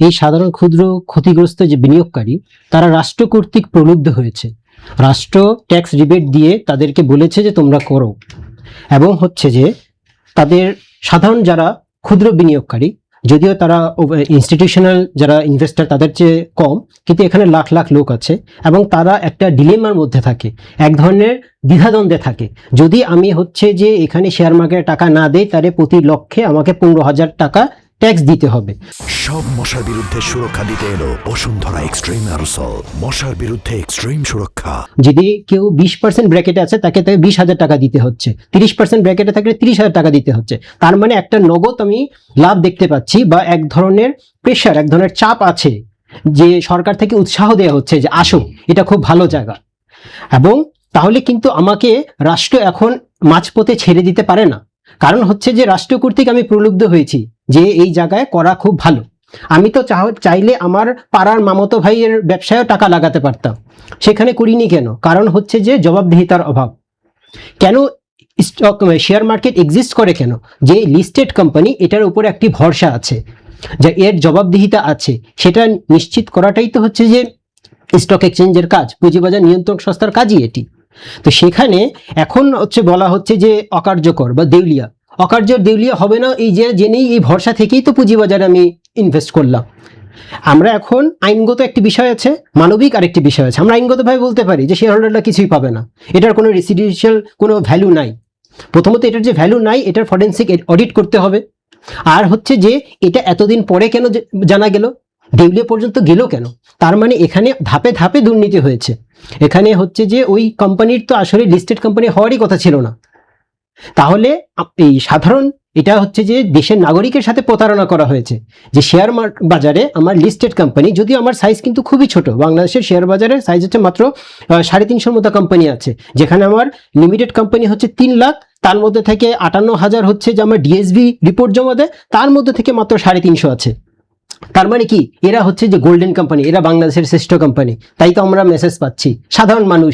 এই সাধারণ ক্ষুদ্র ক্ষতিগ্রস্ত যে বিনিয়োগকারী তারা রাষ্ট্র কর্তৃক প্রলুব্ধ হয়েছে। রাষ্ট্র ট্যাক্স রিবেট দিয়ে তাদেরকে বলেছে যে তোমরা করো, এবং হচ্ছে যে তাদের সাধারণ যারা ক্ষুদ্র বিনিয়োগকারী, যদিও তারা ইনস্টিটিউশনাল যারা ইনভেস্টর তাদের চেয়ে কম, কিন্তু এখানে লাখ লাখ লোক আছে এবং তারা একটা ডিলেমার মধ্যে থাকে, এক ধরনের দ্বিধাদ্বন্দ্বে থাকে। যদি আমি হচ্ছে যে এখানে শেয়ার মার্কেটে টাকা না দেই তাহলে প্রতি লক্ষে আমাকে 15,000 টাকা ট্যাক্স দিতে হবে। সব মশার বিরুদ্ধে সুরক্ষা দিতে এলো বসুন্ধরা এক্সট্রিম অ্যারোসল, মশার বিরুদ্ধে এক্সট্রিম সুরক্ষা। যদি কেউ 20% ব্র্যাকেটে আছে তাকে 20,000 টাকা দিতে হচ্ছে, 30% ব্র্যাকেটে থাকলে 30,000 টাকা দিতে হচ্ছে। তার মানে একটা নগদ আমি লাভ দেখতে পাচ্ছি, বা এক ধরনের প্রেশার, এক ধরনের চাপ আছে যে সরকার থেকে উৎসাহ দেওয়া হচ্ছে যে আসো, এটা খুব ভালো জায়গা। এবং তাহলে কিন্তু আমাকে রাষ্ট্র এখন মাঝপথে ছেড়ে দিতে পারে না, কারণ হচ্ছে যে রাষ্ট্র কর্তৃক আমি প্রলুব্ধ হয়েছি যে এই জায়গায় করা খুব ভালো। আমি তো চাইলে আমার পাড়ার মামাতো ভাইয়ের ব্যবসায়ও টাকা লাগাতে পারতাম, সেখানে করিনি কেন? কারণ হচ্ছে যে জবাবদিহিতার অভাব। কেন স্টক শেয়ার মার্কেট এক্সিস্ট করে? কেন? যে লিস্টেড কোম্পানি, এটার উপর একটি ভরসা আছে, যে এর জবাবদিহিতা আছে, সেটা নিশ্চিত করাটাই তো হচ্ছে যে স্টক এক্সচেঞ্জের কাজ, পুঁজিবাজার নিয়ন্ত্রক সংস্থার কাজই এটি। তো সেখানে এখন হচ্ছে বলা হচ্ছে যে অকার্যকর বা দেউলিয়া। দেউলিয়া হবে না এই যে জেনেই, এই ভরসা থেকেই তো পুঁজিবাজারে আমি ইনভেস্ট করলাম। আমরা এখন আইনগত একটি বিষয় আছে, মানবিক আরেকটি বিষয় আছে। আমরা আইনগতভাবে বলতে পারি যে শেয়ার হোল্ডাররা কিছুই পাবে না, এটার কোনো রেসিডেন্সিয়াল কোনো ভ্যালু নাই। প্রথমত এটার যে ভ্যালু নাই, এটার ফরেন্সিক অডিট করতে হবে। আর হচ্ছে যে এটা এতদিন পরে কেন জানা গেল, দেউলিয়া পর্যন্ত গেল কেন? তার মানে এখানে ধাপে ধাপে দুর্নীতি হয়েছে। এখানে হচ্ছে যে ওই কোম্পানির তো আসলে লিস্টেড কোম্পানি হওয়ারই কথা ছিল না। তাহলে এই সাধারণ, এটা হচ্ছে যে দেশের নাগরিকের সাথে প্রতারণা করা হয়েছে, যে শেয়ার বাজারে আমার লিস্টেড কোম্পানি, যদিও আমার সাইজ কিন্তু খুবই ছোট, বাংলাদেশের শেয়ার বাজারের সাইজ হচ্ছে মাত্র 350 মতো কোম্পানি আছে, যেখানে আমার লিমিটেড কোম্পানি হচ্ছে 3 লাখ, তার মধ্যে থেকে 58,000 হচ্ছে যে আমার ডিএসবি রিপোর্ট জমা দেয়, তার মধ্যে থেকে মাত্র 350 আছে। তার মানে কি, এরা হচ্ছে যে গোল্ডেন কোম্পানি, এরা বাংলাদেশের শ্রেষ্ঠ কোম্পানি, তাই তো আমরা মেসেজ পাচ্ছি সাধারণ মানুষ